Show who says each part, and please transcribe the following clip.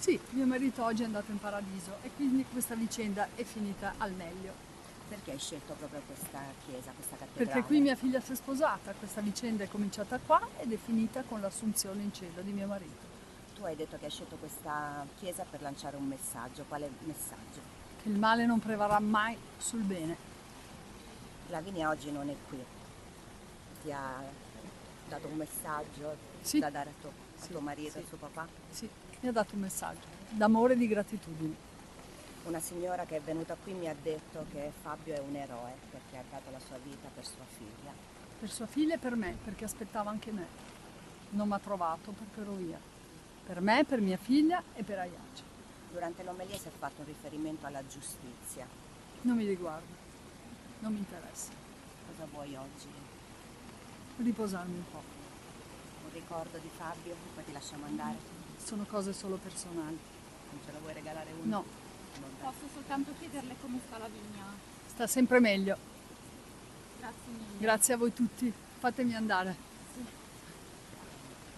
Speaker 1: Sì, mio marito oggi è andato in paradiso e quindi questa vicenda è finita al meglio.
Speaker 2: Perché hai scelto proprio questa chiesa, questa
Speaker 1: Perché
Speaker 2: cattedrale?
Speaker 1: qui mia figlia si è sposata, questa vicenda è cominciata qua ed è finita con l'assunzione in cielo di mio marito.
Speaker 2: Tu hai detto che hai scelto questa chiesa per lanciare un messaggio. Quale messaggio?
Speaker 1: Che il male non prevarrà mai sul bene.
Speaker 2: Lavinia oggi non è qui. Ti ha dato un messaggio
Speaker 1: Sì,
Speaker 2: da dare a
Speaker 1: sì,
Speaker 2: tuo marito e
Speaker 1: sì,
Speaker 2: a suo papà?
Speaker 1: sì, mi ha dato un messaggio d'amore e di gratitudine.
Speaker 2: Una signora che è venuta qui mi ha detto che Fabio è un eroe perché ha dato la sua vita per sua figlia.
Speaker 1: Per sua figlia e per me, perché aspettava anche me. Non mi ha trovato perché ero via. Per me, per mia figlia e per Ayace.
Speaker 2: Durante l'omelia si è fatto un riferimento alla giustizia.
Speaker 1: Non mi riguarda, non mi interessa.
Speaker 2: Cosa vuoi oggi?
Speaker 1: Riposarmi un po'.
Speaker 2: Un ricordo di Fabio? Poi ti lasciamo andare?
Speaker 1: Sono cose solo personali.
Speaker 2: Non ce lo vuoi regalare uno?
Speaker 1: No,
Speaker 2: Vabbè.
Speaker 3: Posso soltanto chiederle come sta Lavinia?
Speaker 1: sta sempre meglio.
Speaker 3: Grazie mille.
Speaker 1: Grazie a voi tutti. Fatemi andare.